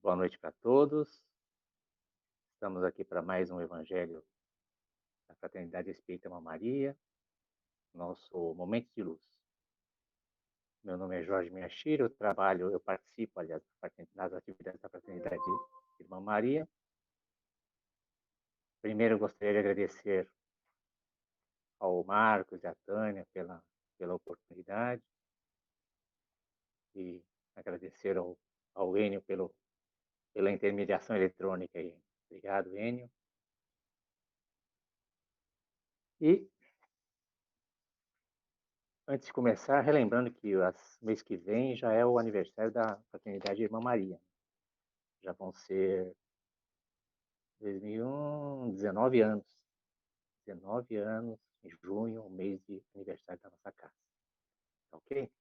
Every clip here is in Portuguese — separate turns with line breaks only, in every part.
Boa noite para todos. Estamos aqui para mais um Evangelho da Fraternidade Espírita Irmã Maria, nosso Momento de Luz. Meu nome é Jorge Miyashiro, eu participo, aliás, das atividades da Fraternidade Irmã Maria. Primeiro, eu gostaria de agradecer ao Marcos e à Tânia pela oportunidade e agradecer ao Enio pela intermediação eletrônica aí. Obrigado, Enio. E antes de começar, relembrando que mês que vem já é o aniversário da Fraternidade Irmã Maria. Já vão ser 2001, 19 anos. 19 anos em junho, o mês de aniversário da nossa casa. Ok?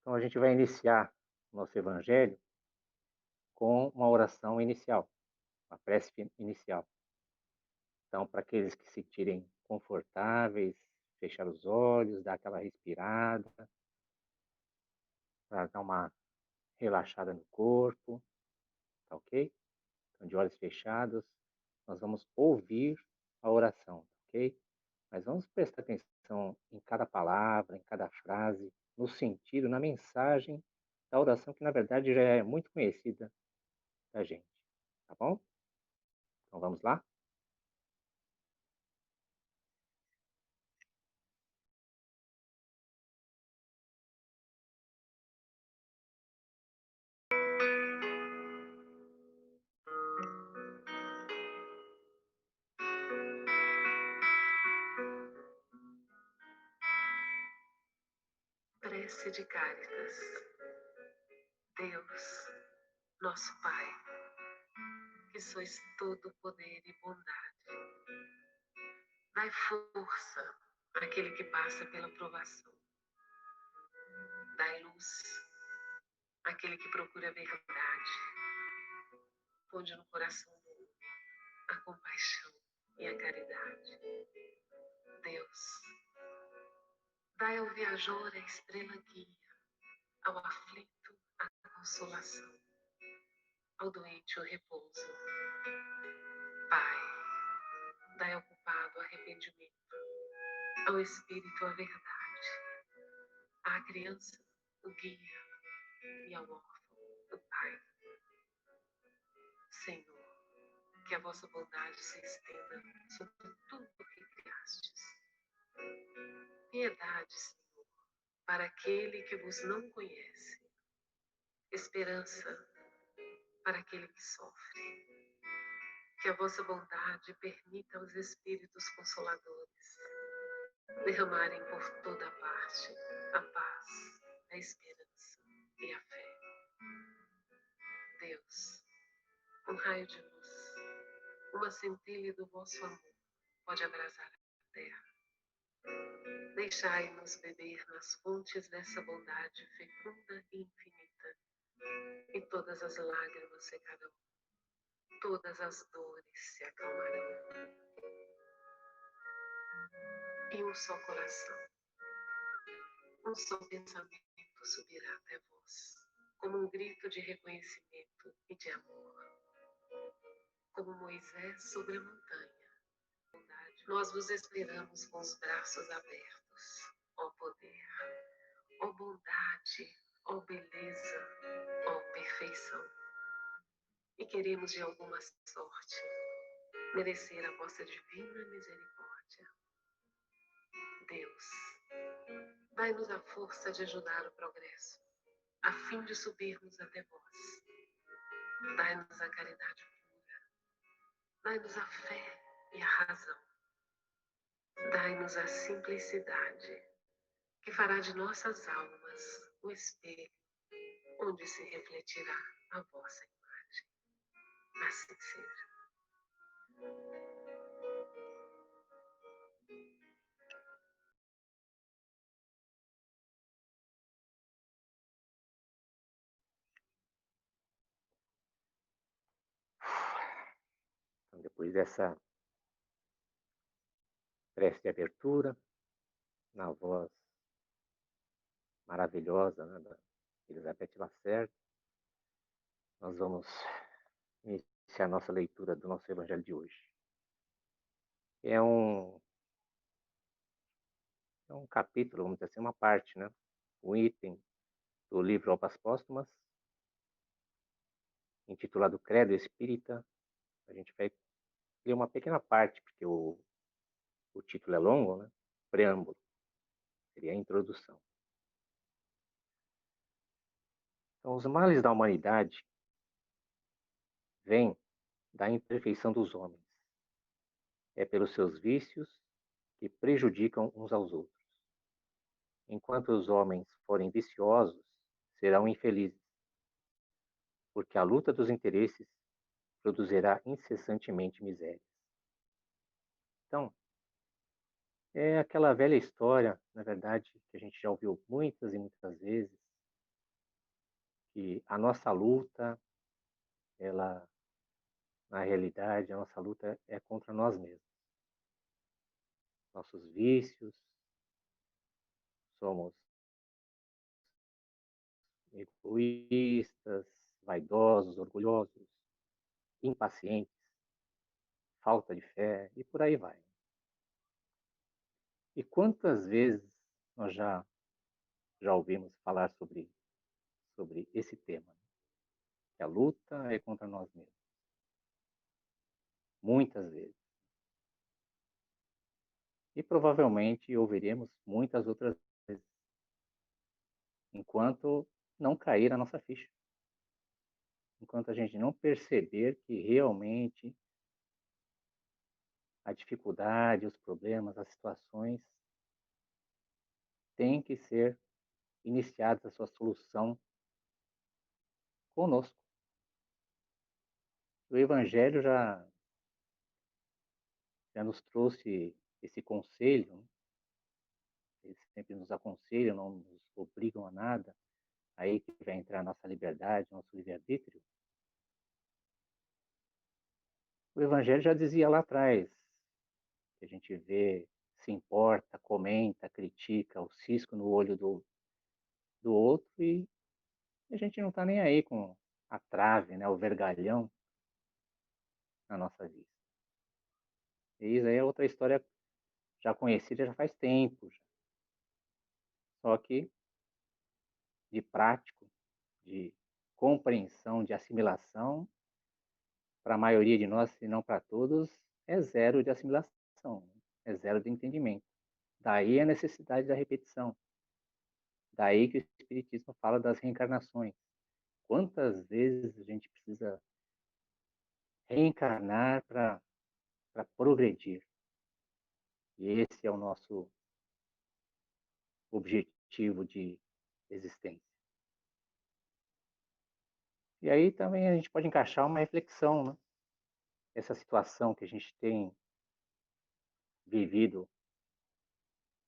Então a gente vai iniciar o nosso evangelho com uma oração inicial, uma prece inicial. Então, para aqueles que se sentirem confortáveis, fechar os olhos, dar aquela respirada, para dar uma relaxada no corpo, tá ok? Então, de olhos fechados, nós vamos ouvir a oração, ok? Mas vamos prestar atenção em cada palavra, em cada frase, no sentido, na mensagem da oração, que na verdade já é muito conhecida da gente, tá bom? Então vamos lá?
Prece de Cáritas. Deus, nosso Pai, que sois todo poder e bondade, dai força àquele que passa pela provação. Dai luz àquele que procura a verdade. Ponde no coração do homem a compaixão e a caridade. Deus, dai ao viajor a estrela guia, ao aflito a consolação, ao doente o repouso. Pai, dai ao culpado o arrependimento, ao espírito a verdade, à criança o guia e ao órfão o pai. Senhor, que a vossa bondade se estenda sobre tudo o que criastes. Piedade, Senhor, para aquele que vos não conhece. Esperança para aquele que sofre. Que a vossa bondade permita aos Espíritos Consoladores derramarem por toda parte a paz, a esperança e a fé. Deus, um raio de luz, uma centelha do vosso amor pode abrasar a terra. Deixai-nos beber nas fontes dessa bondade fecunda e infinita, e todas as lágrimas secarão, todas as dores se acalmarão. E um só coração, um só pensamento subirá até vós, como um grito de reconhecimento e de amor. Como Moisés sobre a montanha, nós vos esperamos com os braços abertos, ó poder, ó bondade, ó beleza, ó perfeição. E queremos de alguma sorte merecer a vossa divina misericórdia. Deus, dai-nos a força de ajudar o progresso, a fim de subirmos até vós. Dai-nos a caridade pura, dai-nos a fé e a razão. Dai-nos a simplicidade, que fará de nossas almas o espelho onde se refletirá a vossa imagem. Assim seja.
Então, depois dessa prece de abertura, na voz maravilhosa, né, da Elizabeth Lacerda, nós vamos vamos iniciar a nossa leitura do nosso evangelho de hoje. É um, é um capítulo, vamos dizer assim, uma parte, né? Um item do livro Obras Póstumas, intitulado Credo Espírita. A gente vai ler uma pequena parte, porque o título é longo, né? Preâmbulo, seria a introdução. Então, os males da humanidade vêm da imperfeição dos homens. É pelos seus vícios que prejudicam uns aos outros. Enquanto os homens forem viciosos, serão infelizes, porque a luta dos interesses produzirá incessantemente misérias. Então, é aquela velha história, na verdade, que a gente já ouviu muitas e muitas vezes, que a nossa luta, ela, na realidade, a nossa luta é contra nós mesmos. Nossos vícios, somos egoístas, vaidosos, orgulhosos, impacientes, falta de fé e por aí vai. E quantas vezes nós já ouvimos falar sobre esse tema, né? Que a luta é contra nós mesmos. Muitas vezes. E provavelmente ouviremos muitas outras vezes, enquanto não cair a nossa ficha. Enquanto a gente não perceber que realmente a dificuldade, os problemas, as situações têm que ser iniciadas a sua solução conosco. O Evangelho já nos trouxe esse conselho, né? Eles sempre nos aconselham, não nos obrigam a nada. Aí que vai entrar a nossa liberdade, nosso livre-arbítrio. O Evangelho já dizia lá atrás, que a gente vê, se importa, comenta, critica, o cisco no olho do outro e a gente não está nem aí com a trave, né, o vergalhão na nossa vida. E isso aí é outra história já conhecida já faz tempo. Já. Só que de prático, de compreensão, de assimilação, para a maioria de nós, se não para todos, é zero de assimilação, né? É zero de entendimento. Daí a necessidade da repetição. Daí que o Espiritismo fala das reencarnações. Quantas vezes a gente precisa reencarnar para progredir? E esse é o nosso objetivo de existência. E aí também a gente pode encaixar uma reflexão, né? Essa situação que a gente tem vivido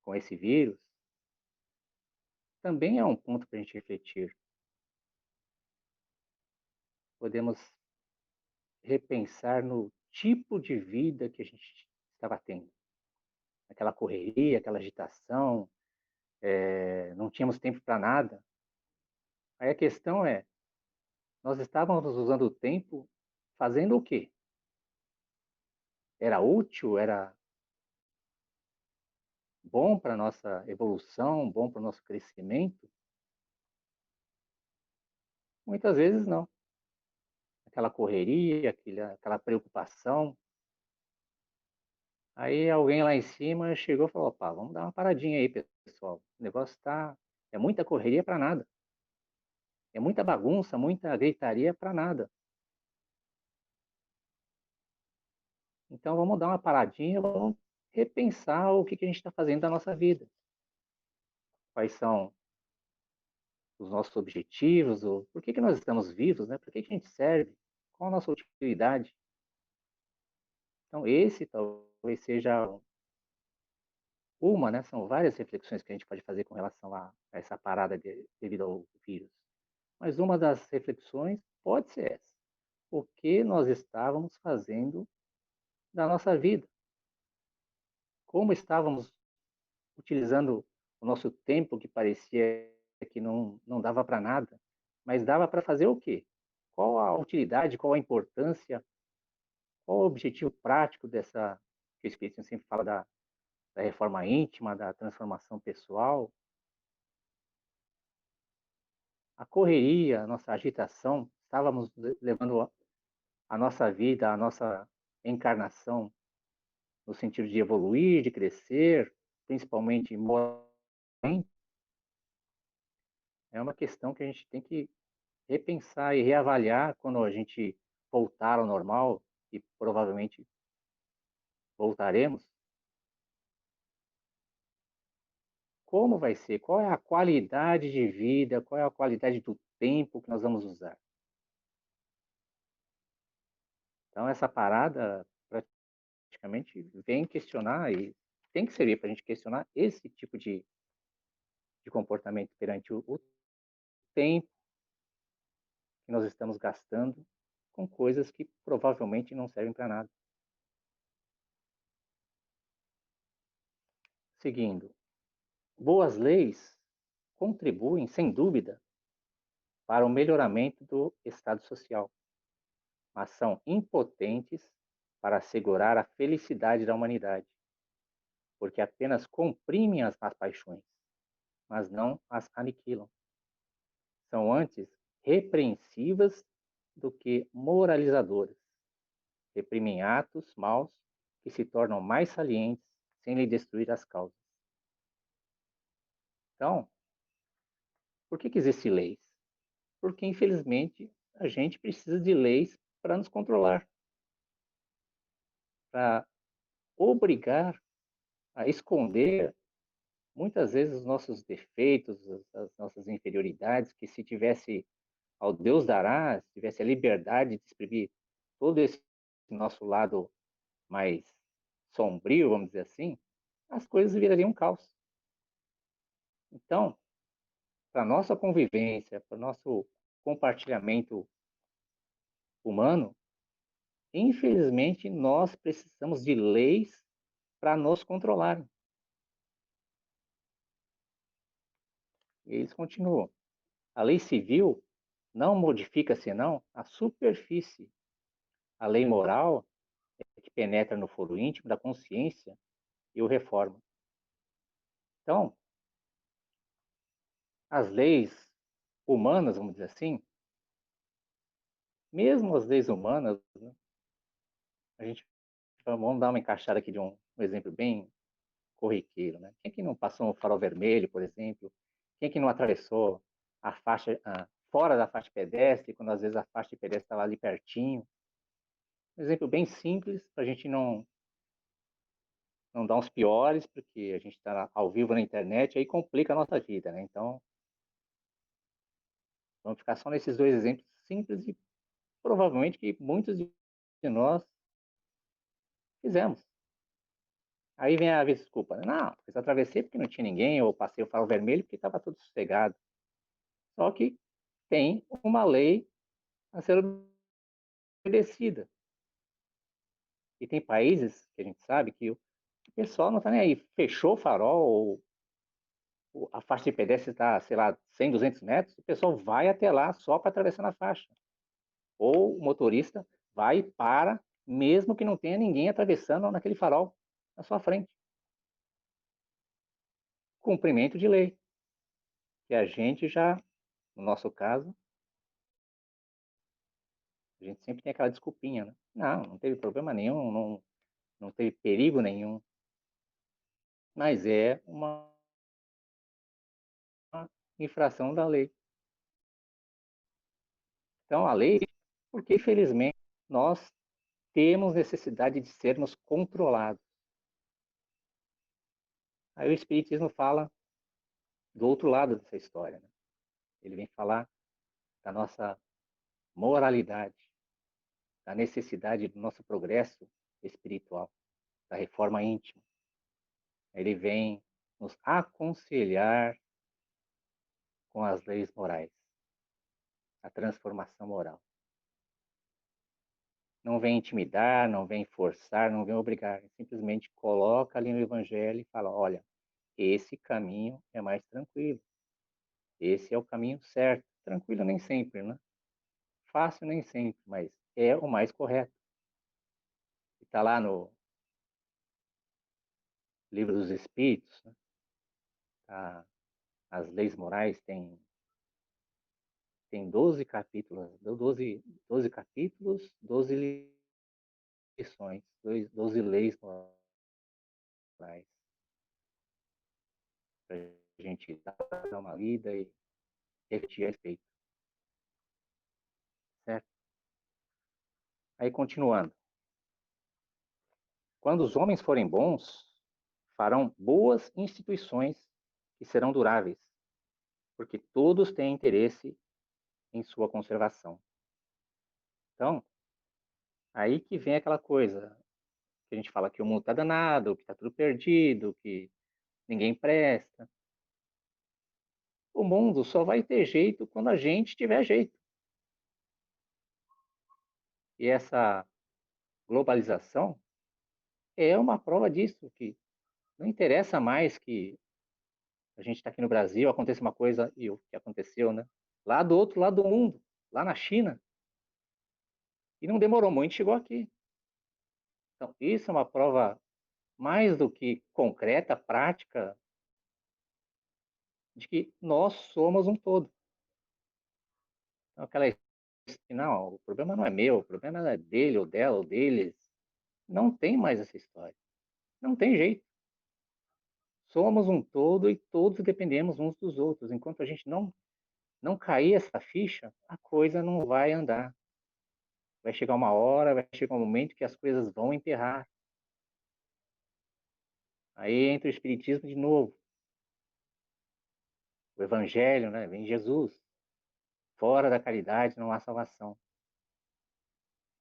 com esse vírus também é um ponto para a gente refletir. Podemos repensar no tipo de vida que a gente estava tendo. Aquela correria, aquela agitação, não tínhamos tempo para nada. Aí a questão é, nós estávamos usando o tempo fazendo o quê? Era útil? Era bom para a nossa evolução? Bom para o nosso crescimento? Muitas vezes não. Aquela correria, aquela preocupação. Aí alguém lá em cima chegou e falou, opa, vamos dar uma paradinha aí, pessoal. O negócio é muita correria para nada. É muita bagunça, muita gritaria para nada. Então vamos dar uma paradinha, vamos repensar o que a gente está fazendo da nossa vida. Quais são os nossos objetivos, por que nós estamos vivos, né? Por que a gente serve? Qual a nossa utilidade? Então esse talvez seja uma, né? São várias reflexões que a gente pode fazer com relação a essa parada devido ao vírus. Mas uma das reflexões pode ser essa. O que nós estávamos fazendo da nossa vida? Como estávamos utilizando o nosso tempo que parecia que não dava para nada, mas dava para fazer o quê? Qual a utilidade, qual a importância, qual o objetivo prático dessa, que o Espiritismo sempre fala da reforma íntima, da transformação pessoal? A correria, a nossa agitação, estávamos levando a nossa vida, a nossa encarnação no sentido de evoluir, de crescer, principalmente moralmente. É uma questão que a gente tem que repensar e reavaliar quando a gente voltar ao normal, e provavelmente voltaremos. Como vai ser? Qual é a qualidade de vida? Qual é a qualidade do tempo que nós vamos usar? Então, essa parada praticamente vem questionar, e tem que servir para a gente questionar esse tipo de comportamento perante o tempo que nós estamos gastando com coisas que provavelmente não servem para nada. Seguindo, boas leis contribuem, sem dúvida, para o melhoramento do estado social, mas são impotentes para assegurar a felicidade da humanidade, porque apenas comprimem as paixões, mas não as aniquilam. São antes repreensivas do que moralizadoras. Reprimem atos maus que se tornam mais salientes sem lhe destruir as causas. Então, por que existem leis? Porque, infelizmente, a gente precisa de leis para nos controlar, para obrigar a esconder, muitas vezes, os nossos defeitos, as nossas inferioridades, que se tivesse ao Deus dará, se tivesse a liberdade de exprimir todo esse nosso lado mais sombrio, vamos dizer assim, as coisas virariam um caos. Então, para a nossa convivência, para o nosso compartilhamento humano, infelizmente, nós precisamos de leis para nos controlarem. E eles continuam. A lei civil não modifica senão a superfície. A lei moral é que penetra no foro íntimo da consciência e o reforma. Então, as leis humanas, vamos dizer assim, mesmo as leis humanas, né, a gente vamos dar uma encaixada aqui de um exemplo bem corriqueiro, né? Quem é que não passou um farol vermelho, por exemplo? Quem é que não atravessou a faixa fora da faixa de pedestre, quando às vezes a faixa de pedestre estava ali pertinho? Um exemplo bem simples, para a gente não dar uns piores, porque a gente está ao vivo na internet, aí complica a nossa vida, né? Então, vamos ficar só nesses dois exemplos simples e provavelmente que muitos de nós fizemos. Aí vem a desculpa, né? Não, eu atravessei porque não tinha ninguém, ou passei o farol vermelho porque estava tudo sossegado. Só que tem uma lei a ser obedecida. E tem países que a gente sabe que o pessoal não está nem aí. Fechou o farol, ou a faixa de pedestre está, sei lá, 100, 200 metros, o pessoal vai até lá só para atravessar na faixa. Ou o motorista vai e para, mesmo que não tenha ninguém atravessando naquele farol na sua frente. Cumprimento de lei. Que a gente já, no nosso caso, a gente sempre tem aquela desculpinha, né? Não teve problema nenhum, não teve perigo nenhum. Mas é uma infração da lei. Então, a lei, porque infelizmente nós temos necessidade de sermos controlados. Aí o Espiritismo fala do outro lado dessa história. Né? Ele vem falar da nossa moralidade, da necessidade do nosso progresso espiritual, da reforma íntima. Ele vem nos aconselhar com as leis morais, a transformação moral. Não vem intimidar, não vem forçar, não vem obrigar. Simplesmente coloca ali no Evangelho e fala: olha, esse caminho é mais tranquilo. Esse é o caminho certo. Tranquilo nem sempre, né? Fácil nem sempre, mas é o mais correto. Está lá no Livro dos Espíritos, né? As leis morais tem 12 capítulos, 12 capítulos, 12 lições, 12 leis morais, para a gente dar uma lida e refletir a respeito, certo? Aí, continuando. Quando os homens forem bons, farão boas instituições que serão duráveis, porque todos têm interesse em sua conservação. Então, aí que vem aquela coisa que a gente fala que o mundo está danado, que está tudo perdido, que ninguém presta. O mundo só vai ter jeito quando a gente tiver jeito. E essa globalização é uma prova disso, que não interessa mais que a gente está aqui no Brasil, aconteça uma coisa, e o que aconteceu, né? Lá do outro lado do mundo, lá na China, e não demorou muito, chegou aqui. Então, isso é uma prova mais do que concreta, prática, de que nós somos um todo. Então, não, o problema não é meu, o problema é dele, ou dela, ou deles. Não tem mais essa história. Não tem jeito. Somos um todo e todos dependemos uns dos outros. Enquanto a gente não cair essa ficha, a coisa não vai andar. Vai chegar uma hora, vai chegar um momento que as coisas vão emperrar. Aí entra o Espiritismo de novo. O Evangelho, né? Vem Jesus. Fora da caridade não há salvação.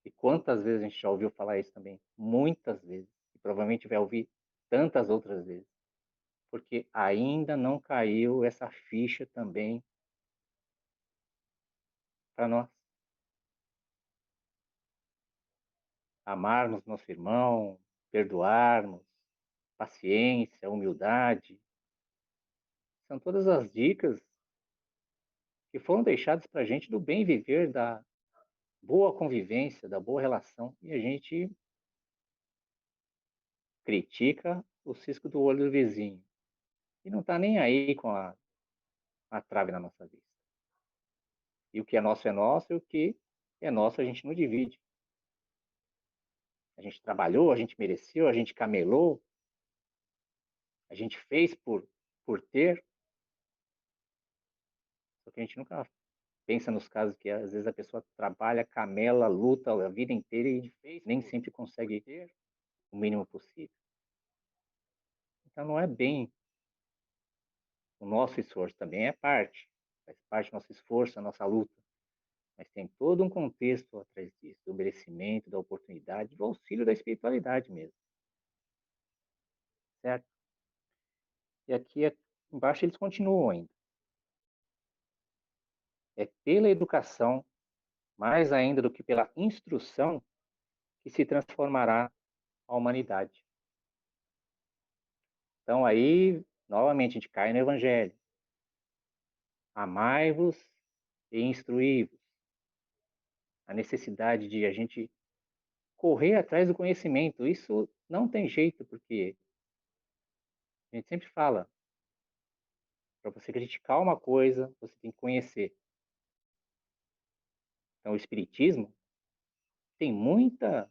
E quantas vezes a gente já ouviu falar isso também? Muitas vezes. E provavelmente vai ouvir tantas outras vezes. Porque ainda não caiu essa ficha também para nós. Amarmos nosso irmão, perdoarmos, paciência, humildade. São todas as dicas que foram deixadas para a gente do bem viver, da boa convivência, da boa relação. E a gente critica o cisco do olho do vizinho. E não está nem aí com a trave na nossa vista. E o que é nosso, e o que é nosso a gente não divide. A gente trabalhou, a gente mereceu, a gente camelou, a gente fez por ter, só que a gente nunca pensa nos casos que às vezes a pessoa trabalha, camela, luta a vida inteira e nem sempre consegue ter o mínimo possível. Então não é bem o nosso esforço, também é parte, faz parte do nosso esforço, a nossa luta, mas tem todo um contexto atrás disso, do merecimento, da oportunidade, do auxílio da espiritualidade mesmo, certo? E aqui embaixo eles continuam ainda. É pela educação, mais ainda do que pela instrução, que se transformará a humanidade. Então aí, novamente, a gente cai no Evangelho. Amai-vos e instruí-vos. A necessidade de a gente correr atrás do conhecimento. Isso não tem jeito, porque a gente sempre fala, para você criticar uma coisa, você tem que conhecer. Então, o Espiritismo tem muita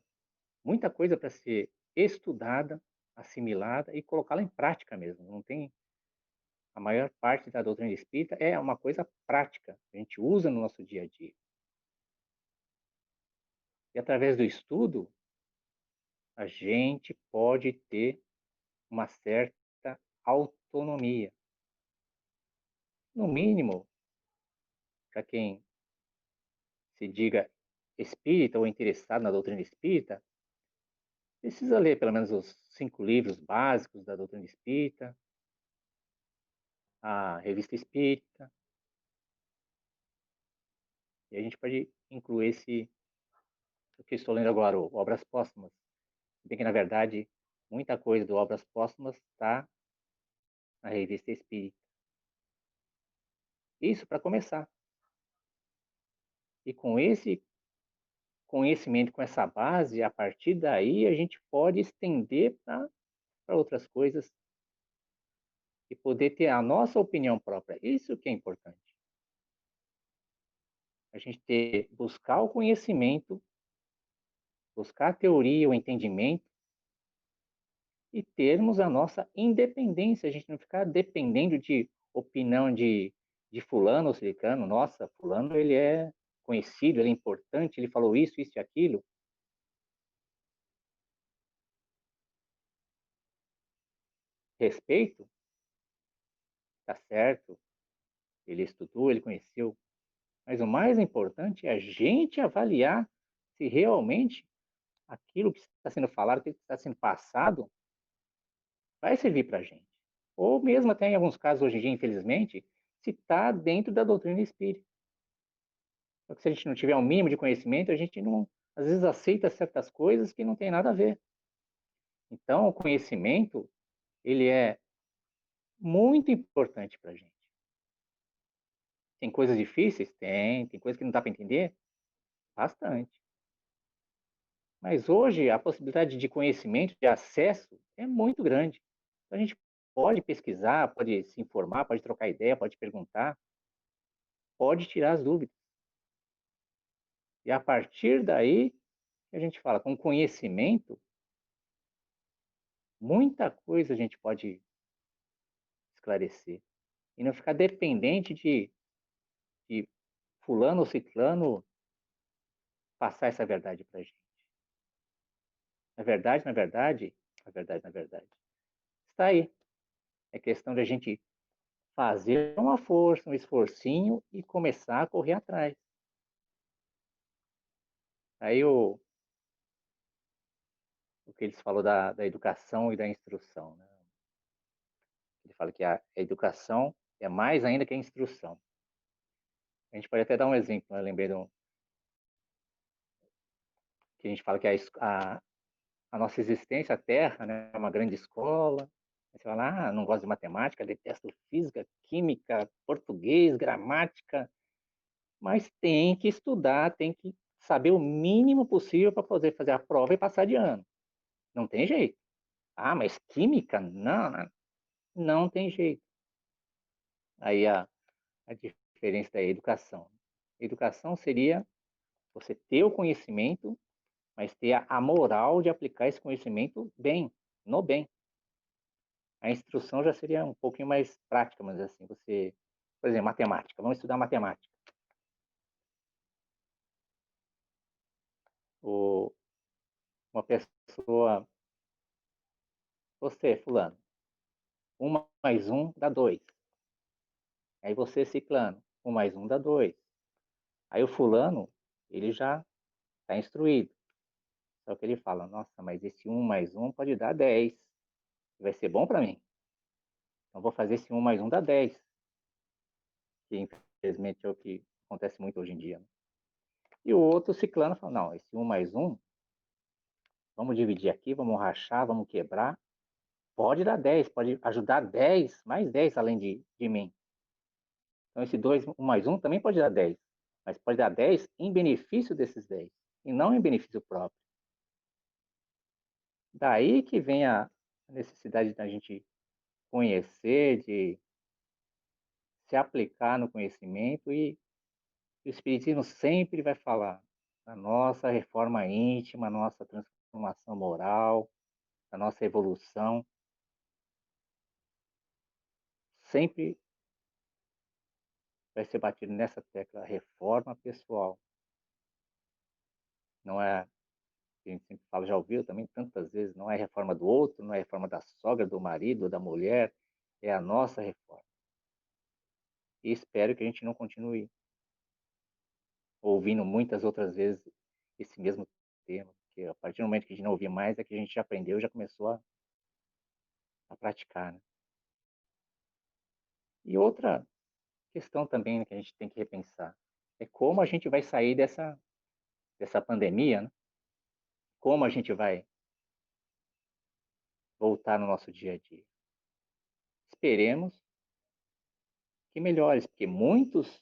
coisa para ser estudada, assimilada e colocá-la em prática mesmo. Não tem a maior parte da doutrina espírita é uma coisa prática, a gente usa no nosso dia a dia. E através do estudo, a gente pode ter uma certa autonomia. No mínimo, para quem se diga espírita ou interessado na doutrina espírita, precisa ler pelo menos os 5 livros básicos da doutrina espírita, a revista espírita, e a gente pode incluir o que estou lendo agora, o Obras Póstumas. Bem que, na verdade, muita coisa do Obras Póstumas está na revista espírita. Isso para começar. E com esse conhecimento, com essa base, a partir daí a gente pode estender para outras coisas e poder ter a nossa opinião própria. Isso que é importante. A gente buscar o conhecimento, buscar a teoria, o entendimento e termos a nossa independência. A gente não ficar dependendo de opinião de fulano ou ciclano. Nossa, fulano ele é conhecido, ele é importante, ele falou isso e aquilo. Respeito, tá certo, ele estudou, ele conheceu. Mas o mais importante é a gente avaliar se realmente aquilo que está sendo falado, aquilo que está sendo passado, vai servir para a gente. Ou mesmo até em alguns casos hoje em dia, infelizmente, se está dentro da doutrina espírita. Só que se a gente não tiver um mínimo de conhecimento, a gente não, às vezes aceita certas coisas que não tem nada a ver. Então, o conhecimento, ele é muito importante para a gente. Tem coisas difíceis? Tem coisas que não dá para entender? Bastante. Mas hoje a possibilidade de conhecimento, de acesso, é muito grande. Então, a gente pode pesquisar, pode se informar, pode trocar ideia, pode perguntar, pode tirar as dúvidas. E a partir daí, a gente fala, com conhecimento, muita coisa a gente pode esclarecer. E não ficar dependente de fulano ou ciclano passar essa verdade para a gente. Na verdade, está aí. É questão de a gente fazer uma força, um esforcinho e começar a correr atrás. Aí o que eles falou da educação e da instrução. Né? Ele fala que a educação é mais ainda que a instrução. A gente pode até dar um exemplo. Né? Eu lembrei que a gente fala que a nossa existência, a Terra, né, é uma grande escola. Você fala, não gosto de matemática, detesto física, química, português, gramática, mas tem que estudar, tem que saber o mínimo possível para poder fazer a prova e passar de ano. Não tem jeito. Mas química? Não, não tem jeito. Aí a diferença da educação. Educação seria você ter o conhecimento, mas ter a moral de aplicar esse conhecimento bem, no bem. A instrução já seria um pouquinho mais prática, mas assim, você, por exemplo, matemática, vamos estudar matemática. Uma pessoa, você, fulano, 1 mais 1 dá 2. Aí você, ciclano, 1 mais 1 dá 2. Aí o fulano, ele já está instruído. Só que ele fala, nossa, mas esse 1 mais 1 pode dar 10. Vai ser bom para mim. Então vou fazer esse 1 mais 1 dá 10. Que infelizmente é o que acontece muito hoje em dia. Né? E o outro ciclano fala, não, esse 1 mais 1, vamos dividir aqui, vamos rachar, vamos quebrar. Pode dar 10, pode ajudar 10, mais 10 além de mim. Então esse 2, 1 mais 1 também pode dar 10. Mas pode dar 10 em benefício desses 10. E não em benefício próprio. Daí que vem a necessidade da gente conhecer, de se aplicar no conhecimento e o Espiritismo sempre vai falar da nossa reforma íntima, a nossa transformação moral, a nossa evolução. Sempre vai ser batido nessa tecla, reforma pessoal. Não é, a gente sempre fala, já ouviu também tantas vezes, não é reforma do outro, não é reforma da sogra, do marido, da mulher, é a nossa reforma. E espero que a gente não continue ouvindo muitas outras vezes esse mesmo tema, porque a partir do momento que a gente não ouvir mais, é que a gente já aprendeu, já começou a praticar. Né? E outra questão também, né, que a gente tem que repensar é como a gente vai sair dessa pandemia, né? Como a gente vai voltar no nosso dia a dia. Esperemos que melhores, porque muitos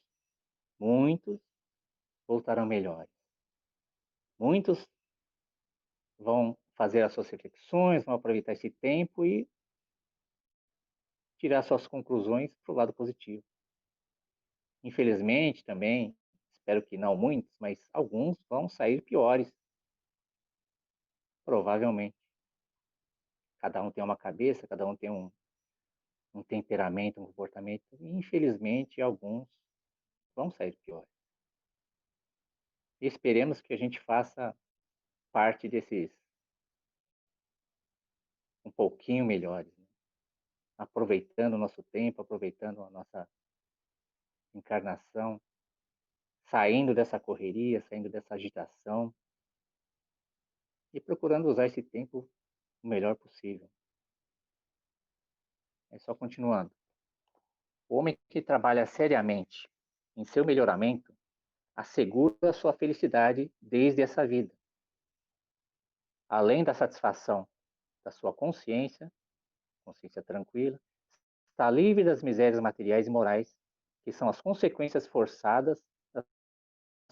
voltarão melhores. Muitos vão fazer as suas reflexões, vão aproveitar esse tempo e tirar suas conclusões para o lado positivo. Infelizmente, também, espero que não muitos, mas alguns vão sair piores, provavelmente. Cada um tem uma cabeça, cada um tem um temperamento, um comportamento, e infelizmente alguns vão sair piores. Esperemos que a gente faça parte desses um pouquinho melhores, né? Aproveitando o nosso tempo, aproveitando a nossa encarnação, saindo dessa correria, saindo dessa agitação e procurando usar esse tempo o melhor possível. É só continuando. O homem que trabalha seriamente em seu melhoramento assegura a sua felicidade desde essa vida. Além da satisfação da sua consciência tranquila, está livre das misérias materiais e morais, que são as consequências forçadas das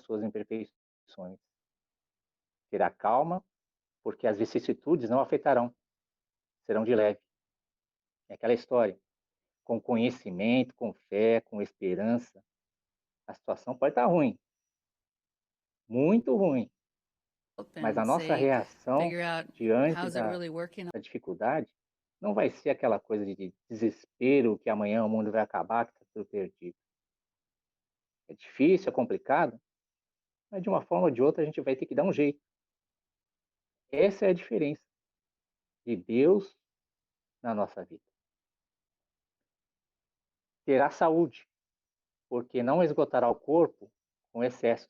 suas imperfeições. Terá calma, porque as vicissitudes não afetarão, serão de leve. É aquela história. Com conhecimento, com fé, com esperança, a situação pode estar ruim, muito ruim, mas a
and
nossa
say,
reação
figure out
diante
how's it really working.
da dificuldade não vai ser aquela coisa de desespero que amanhã o mundo vai acabar, que está tudo perdido. É difícil, é complicado, mas de uma forma ou de outra a gente vai ter que dar um jeito. Essa é a diferença de Deus na nossa vida. Terá saúde, porque não esgotará o corpo com excessos.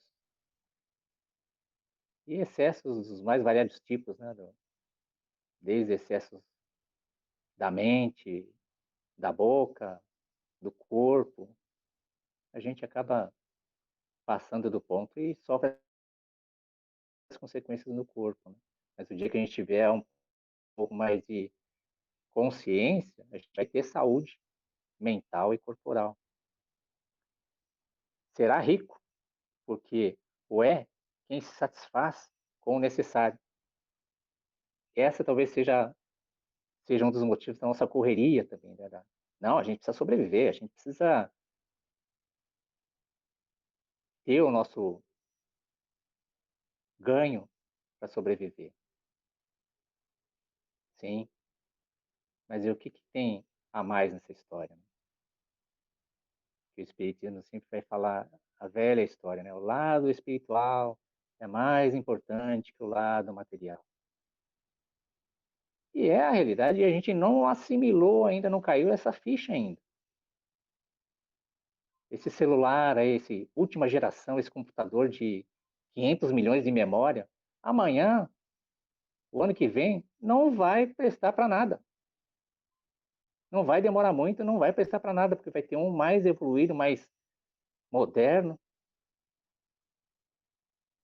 E excessos dos mais variados tipos, né? Desde excessos da mente, da boca, do corpo. A gente acaba passando do ponto e sofre as consequências no corpo, né? Mas o dia que a gente tiver um pouco mais de consciência, a gente vai ter saúde mental e corporal. Será rico, porque o é quem se satisfaz com o necessário. Essa talvez seja um dos motivos da nossa correria também, né? Não, a gente precisa sobreviver, a gente precisa ter o nosso ganho para sobreviver. Sim, mas e o que tem a mais nessa história, né? Que o Espiritismo sempre vai falar a velha história, né? O lado espiritual é mais importante que o lado material. E é a realidade, e a gente não assimilou ainda, não caiu essa ficha ainda. Esse celular, esse última geração, esse computador de 500 milhões de memória, amanhã, o ano que vem, não vai prestar para nada. Não vai demorar muito, não vai prestar para nada, porque vai ter um mais evoluído, mais moderno.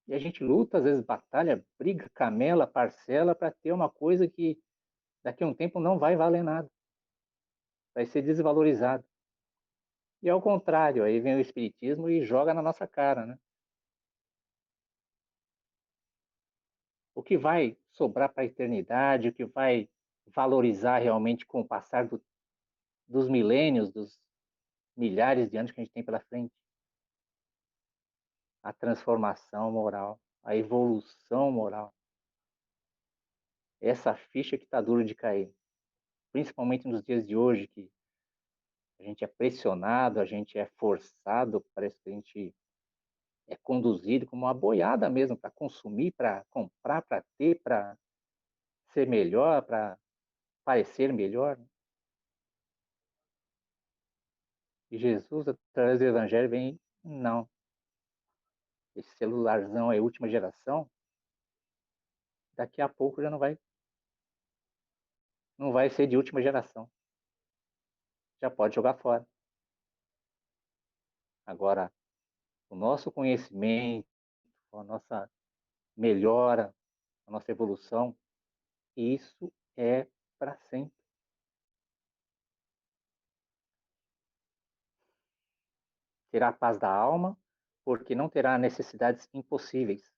E a gente luta, às vezes batalha, briga, camela, parcela para ter uma coisa que daqui a um tempo não vai valer nada. Vai ser desvalorizado. E ao contrário, aí vem o Espiritismo e joga na nossa cara, né? O que vai sobrar para a eternidade, o que vai valorizar realmente com o passar dos milênios, dos milhares de anos que a gente tem pela frente? A transformação moral, a evolução moral. Essa ficha que está dura de cair, principalmente nos dias de hoje, que a gente é pressionado, a gente é forçado, parece que a gente é conduzido como uma boiada mesmo para consumir, para comprar, para ter, para ser melhor, para parecer melhor. E Jesus, através do Evangelho, vem, não, esse celularzão é última geração, daqui a pouco já não vai ser de última geração. Já pode jogar fora. Agora, o nosso conhecimento, a nossa melhora, a nossa evolução, isso é para sempre. Terá paz da alma, porque não terá necessidades impossíveis.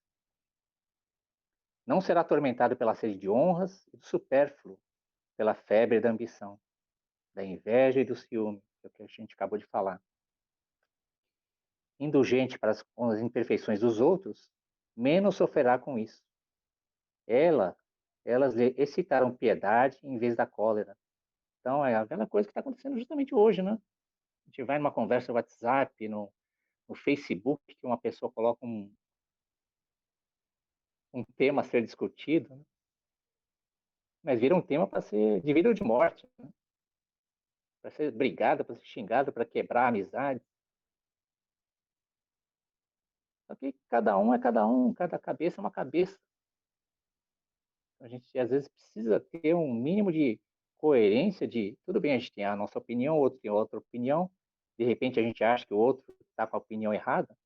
Não será atormentado pela sede de honras e do supérfluo, pela febre da ambição, da inveja e do ciúme, que é o que a gente acabou de falar. Indulgente para as imperfeições dos outros, menos sofrerá com isso. Elas lhe excitarão piedade em vez da cólera. Então, é aquela coisa que está acontecendo justamente hoje, né? A gente vai numa conversa no WhatsApp, no Facebook, que uma pessoa coloca um tema a ser discutido, né? Mas vira um tema para ser de vida ou de morte, né? Para ser brigada, para ser xingada, para quebrar a amizade. Só que cada um é cada um, cada cabeça é uma cabeça. A gente às vezes precisa ter um mínimo de coerência de, tudo bem, a gente tem a nossa opinião, o outro tem outra opinião, de repente a gente acha que o outro está com a opinião errada,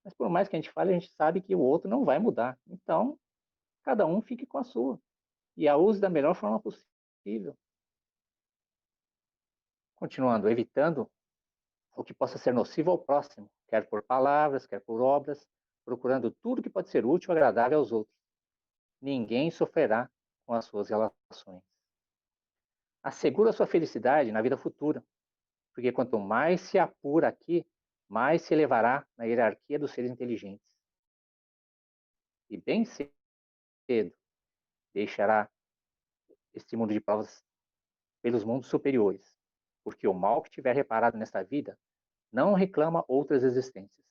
mas por mais que a gente fale, a gente sabe que o outro não vai mudar. Então, cada um fique com a sua e a use da melhor forma possível. Continuando, evitando o que possa ser nocivo ao próximo, quer por palavras, quer por obras, procurando tudo que pode ser útil e agradável aos outros. Ninguém sofrerá com as suas relações. Assegura a sua felicidade na vida futura, porque quanto mais se apura aqui, mais se elevará na hierarquia dos seres inteligentes. E bem cedo deixará este mundo de provas pelos mundos superiores, porque o mal que tiver reparado nesta vida não reclama outras existências,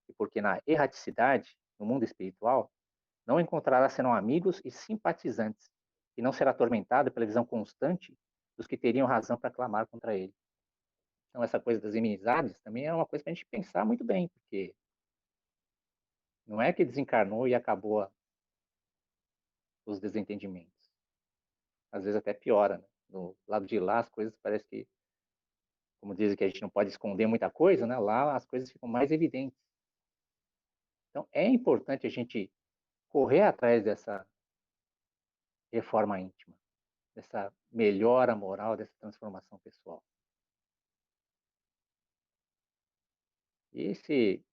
e porque na erraticidade, no mundo espiritual, não encontrará senão amigos e simpatizantes, e não será atormentado pela visão constante dos que teriam razão para clamar contra ele. Então, essa coisa das inimizades também é uma coisa para a gente pensar muito bem, porque não é que desencarnou e acabou os desentendimentos. Às vezes até piora, né? Do lado de lá, as coisas parece que, como dizem que a gente não pode esconder muita coisa, né? Lá as coisas ficam mais evidentes. Então, é importante a gente correr atrás dessa reforma íntima, dessa melhora moral, dessa transformação pessoal. E se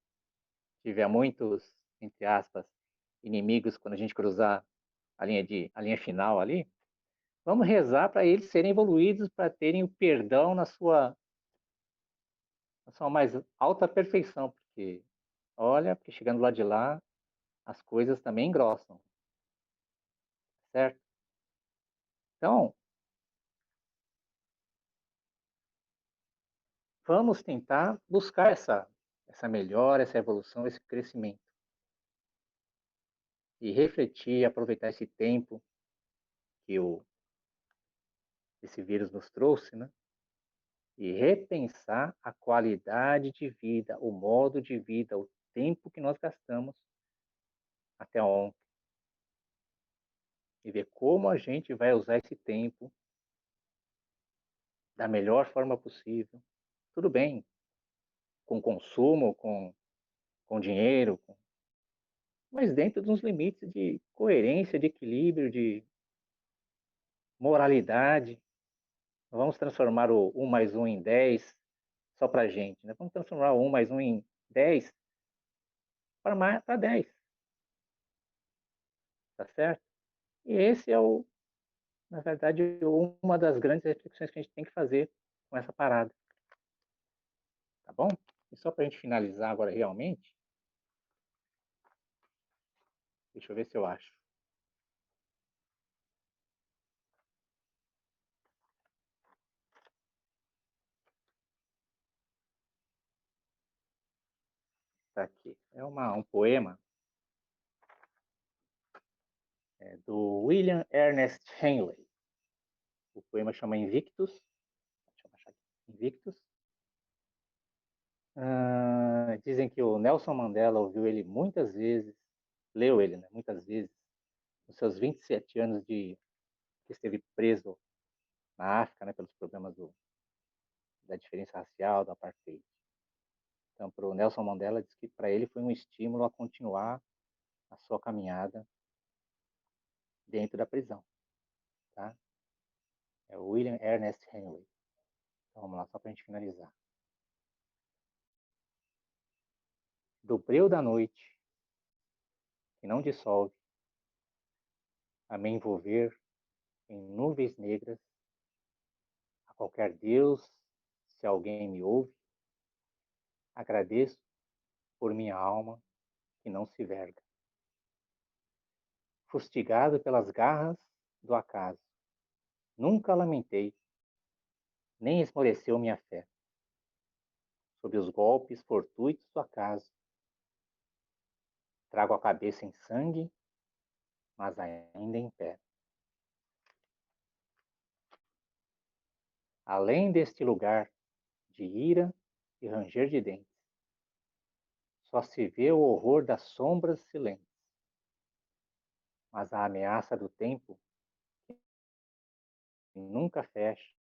tiver muitos, entre aspas, inimigos quando a gente cruzar a linha final ali, vamos rezar para eles serem evoluídos, para terem o perdão na sua mais alta perfeição, porque olha, porque chegando lá de lá, as coisas também engrossam, certo? Então, vamos tentar buscar essa melhora, essa evolução, esse crescimento. E refletir, aproveitar esse tempo que esse vírus nos trouxe, né? E repensar a qualidade de vida, o modo de vida, o tempo que nós gastamos até ontem. E ver como a gente vai usar esse tempo da melhor forma possível. Tudo bem, com consumo, com dinheiro, mas dentro de uns limites de coerência, de equilíbrio, de moralidade. Não vamos transformar o 1 mais 1 em 10 só para a gente, né? Vamos transformar o 1 mais 1 em 10 para 10, tá certo? E esse é na verdade, uma das grandes reflexões que a gente tem que fazer com essa parada, tá bom? E só para a gente finalizar agora realmente, deixa eu ver se eu acho. Tá aqui. É um poema do William Ernest Henley. O poema chama Invictus. Deixa eu achar aqui. Invictus. Dizem que o Nelson Mandela ouviu ele muitas vezes, leu ele, né, muitas vezes, nos seus 27 anos que esteve preso na África, né, pelos problemas da diferença racial, do apartheid. Então, para o Nelson Mandela, diz que para ele foi um estímulo a continuar a sua caminhada dentro da prisão. Tá? É o William Ernest Henley. Então, vamos lá, só para a gente finalizar. do breu da noite, que não dissolve, a me envolver em nuvens negras, a qualquer Deus, se alguém me ouve, agradeço por minha alma que não se verga. Fustigado pelas garras do acaso, nunca lamentei, nem esmoreceu minha fé. Sob os golpes fortuitos do acaso, trago a cabeça em sangue, mas ainda em pé. Além deste lugar de ira e ranger de dentes, só se vê o horror das sombras silentes, mas a ameaça do tempo que nunca fecha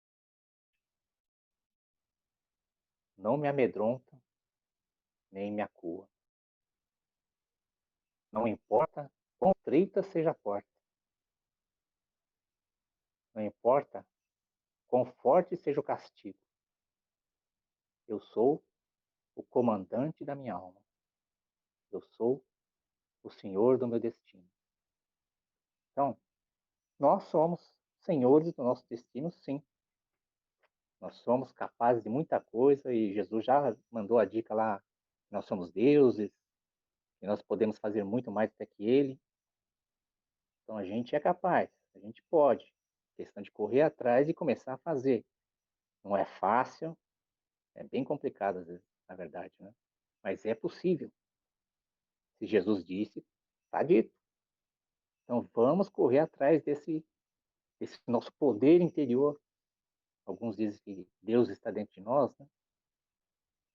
não me amedronta nem me acua. Não importa quão estreita seja a porta, não importa quão forte seja o castigo, eu sou o comandante da minha alma, eu sou o senhor do meu destino. Então, nós somos senhores do nosso destino, sim. Nós somos capazes de muita coisa e Jesus já mandou a dica lá, nós somos deuses, e nós podemos fazer muito mais até que ele. Então a gente é capaz, a gente pode. Questão de correr atrás e começar a fazer. Não é fácil, é bem complicado às vezes, na verdade, né? Mas é possível. Se Jesus disse, está dito. Então vamos correr atrás desse nosso poder interior. Alguns dizem que Deus está dentro de nós, né?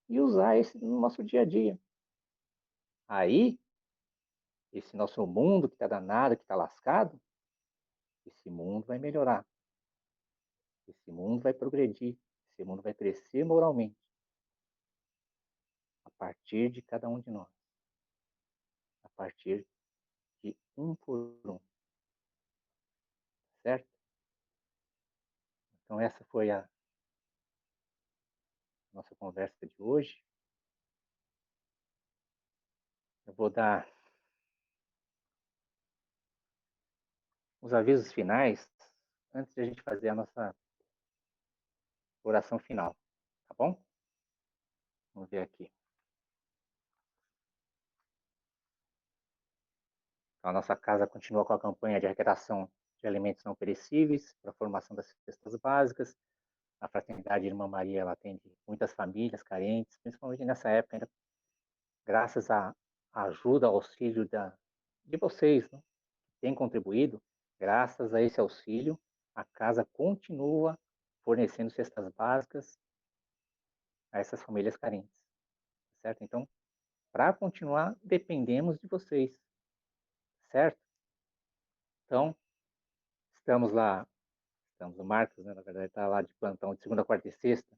E usar esse no nosso dia a dia. Aí, esse nosso mundo que está danado, que está lascado, esse mundo vai melhorar. Esse mundo vai progredir. Esse mundo vai crescer moralmente. A partir de cada um de nós. A partir de um por um. Certo? Então essa foi a nossa conversa de hoje. Eu vou dar os avisos finais antes de a gente fazer a nossa oração final. Tá bom? Vamos ver aqui. Então, a nossa casa continua com a campanha de arrecadação de alimentos não perecíveis para a formação das cestas básicas. A Fraternidade Irmã Maria ela atende muitas famílias carentes, principalmente nessa época, ainda, graças à ajuda, ao auxílio de vocês, né, que têm contribuído. Graças a esse auxílio, a casa continua fornecendo cestas básicas a essas famílias carentes, certo? Então, para continuar, dependemos de vocês, certo? Então, estamos lá, o Marcos, né, na verdade, está lá de plantão de segunda, quarta e sexta,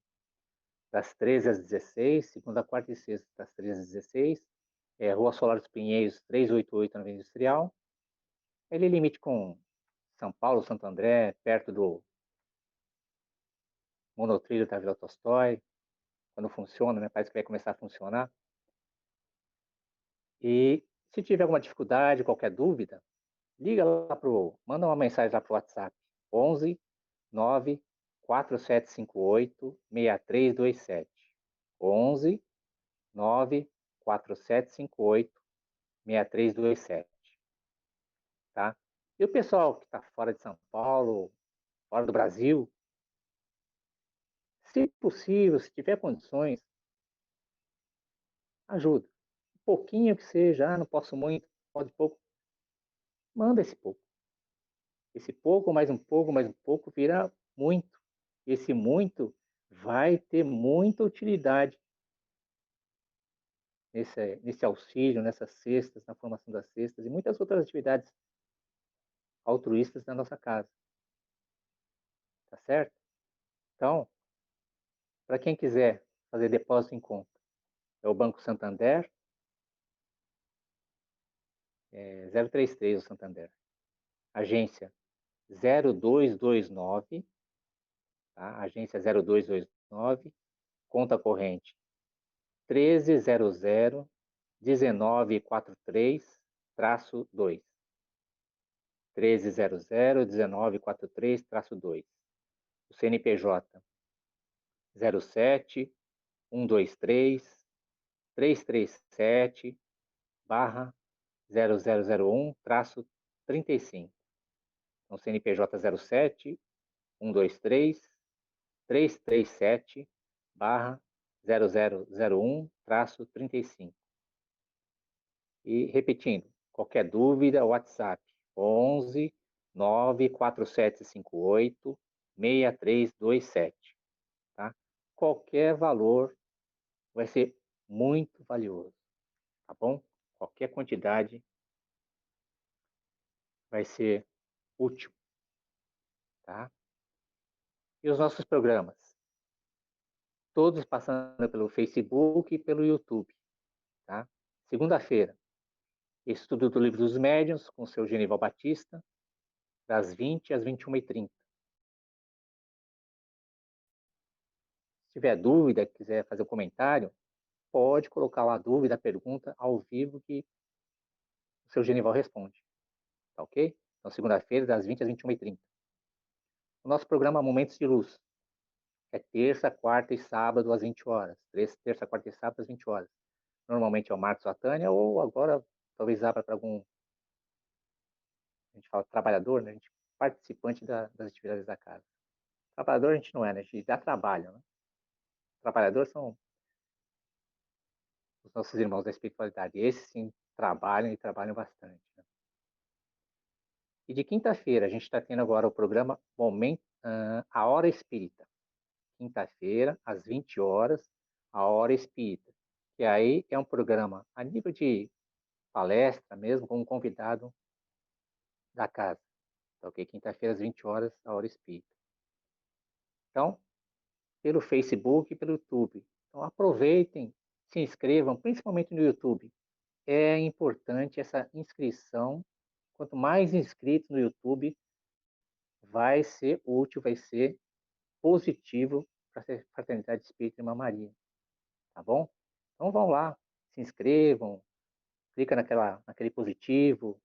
das 13 às 16, segunda, quarta e sexta, das 13 às 16, Rua Solar dos Pinheiros, 388, na Avenida Industrial. Ele limite com São Paulo, Santo André, perto do monotrilho da Vila Tolstói, quando funciona, né? Parece que vai começar a funcionar. E se tiver alguma dificuldade, qualquer dúvida, liga lá manda uma mensagem lá pro WhatsApp, 11 9 4758 6327. 11 9 4758 6327, tá? E o pessoal que está fora de São Paulo, fora do Brasil, se possível, se tiver condições, ajuda. Um pouquinho que seja, não posso muito, pode pouco, manda esse pouco. Esse pouco, mais um pouco, vira muito. Esse muito vai ter muita utilidade nesse auxílio, nessas cestas, na formação das cestas e muitas outras atividades altruístas na nossa casa. Tá certo? Então, para quem quiser fazer depósito em conta, é o Banco Santander, 033 o Santander. Agência 0229, tá? Agência 0229, conta corrente 1300 1943-2. 1300-1943-2. O CNPJ 07 123 337 barra 0001-35. Então, CNPJ 07 123 337 barra 0001-35. E repetindo, qualquer dúvida, WhatsApp 11 94758 6327. Tá? Qualquer valor vai ser muito valioso, tá bom? Qualquer quantidade vai ser útil, tá? E os nossos programas? Todos passando pelo Facebook e pelo YouTube, tá? Segunda-feira, estudo do Livro dos Médiuns com o seu Genival Batista, das 20 às 21h30. Se tiver dúvida, quiser fazer um comentário, pode colocar lá a dúvida, a pergunta ao vivo que o seu Genival responde, tá ok? Então, segunda-feira, das 20 às 21h30. O nosso programa Momentos de Luz é terça, quarta e sábado às 20 horas. Terça, quarta e sábado às 20 horas. Normalmente é o Marcos ou a Tânia, ou agora talvez abra para algum, a gente fala trabalhador, né? A gente participante das atividades da casa. Trabalhador a gente não é, né? A gente dá trabalho, né? Trabalhadores são os nossos irmãos da espiritualidade. Esses sim trabalham e trabalham bastante. Né? E de quinta-feira a gente está tendo agora o programa A Hora Espírita. Quinta-feira, às 20 horas, A Hora Espírita. Que aí é um programa a nível de palestra mesmo, com um convidado da casa. Ok? Quinta-feira, às 20 horas, A Hora Espírita. Então, pelo Facebook e pelo YouTube. Então, aproveitem, se inscrevam, principalmente no YouTube. É importante essa inscrição. Quanto mais inscritos no YouTube, vai ser útil, vai ser positivo para a Fraternidade Espírita Irmã Maria. Tá bom? Então vão lá, se inscrevam, clica naquele positivo,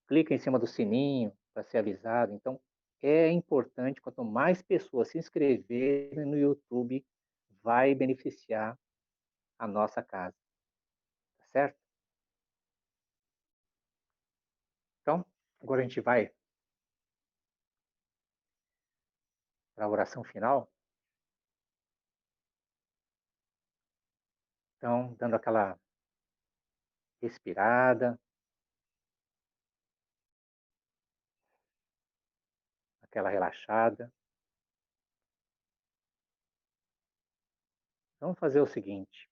clica em cima do sininho para ser avisado. Então, é importante, quanto mais pessoas se inscreverem no YouTube, vai beneficiar a nossa casa. Tá certo? Então, agora a gente vai para a oração final. Então, dando aquela respirada, aquela relaxada. Vamos fazer o seguinte.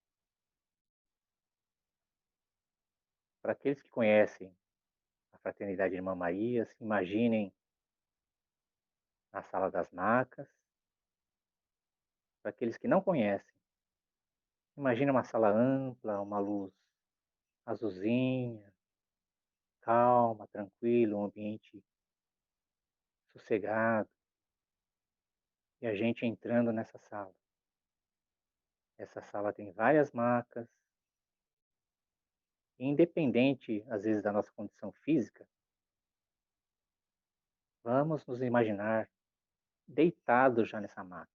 Para aqueles que conhecem a Fraternidade Irmã Maria, se imaginem na Sala das Macas. Para aqueles que não conhecem, imagine uma sala ampla, uma luz azulzinha, calma, tranquilo, um ambiente sossegado. E a gente entrando nessa sala. Essa sala tem várias macas. Independente, às vezes, da nossa condição física, vamos nos imaginar deitados já nessa maca.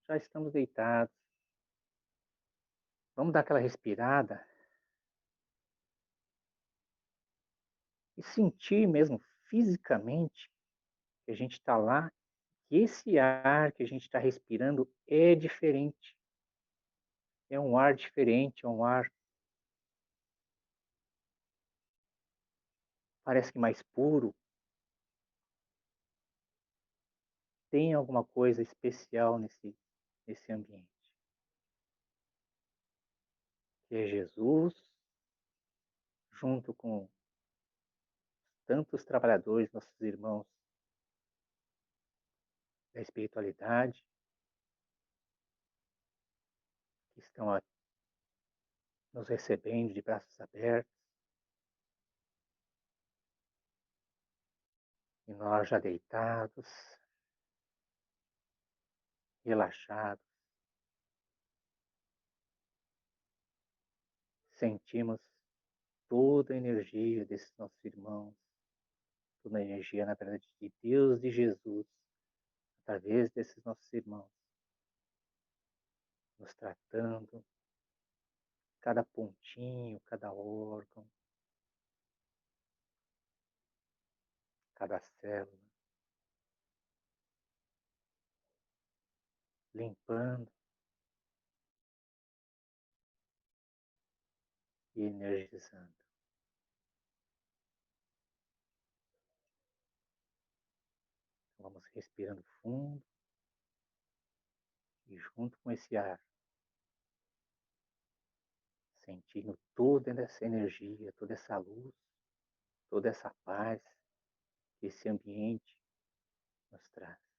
Já estamos deitados. Vamos dar aquela respirada e sentir mesmo fisicamente que a gente está lá, que esse ar que a gente está respirando é diferente. É um ar diferente, é um ar parece que mais puro. Tem alguma coisa especial nesse ambiente. Que é Jesus, junto com tantos trabalhadores, nossos irmãos da espiritualidade, que estão aqui nos recebendo de braços abertos. E nós já deitados, relaxados, sentimos toda a energia desses nossos irmãos, toda a energia, na verdade, de Deus, de Jesus, através desses nossos irmãos, nos tratando, cada pontinho, cada órgão, cada célula, limpando e energizando. Então, vamos respirando fundo e junto com esse ar, sentindo toda essa energia, toda essa luz, toda essa paz que esse ambiente nos traz.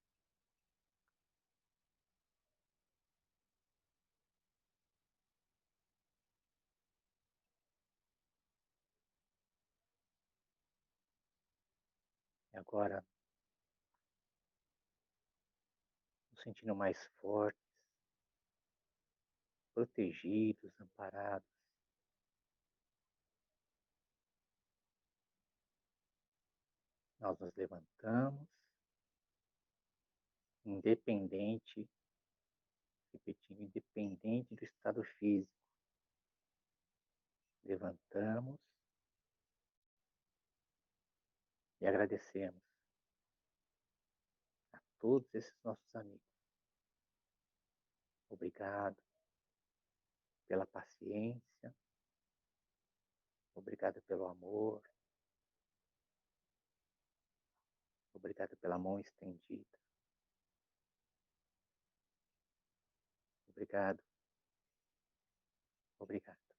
E agora, nos sentindo mais fortes, protegidos, amparados, nós nos levantamos, independente, repetindo, independente do estado físico. Levantamos e agradecemos a todos esses nossos amigos. Obrigado pela paciência, obrigado pelo amor, obrigado pela mão estendida. Obrigado, obrigado.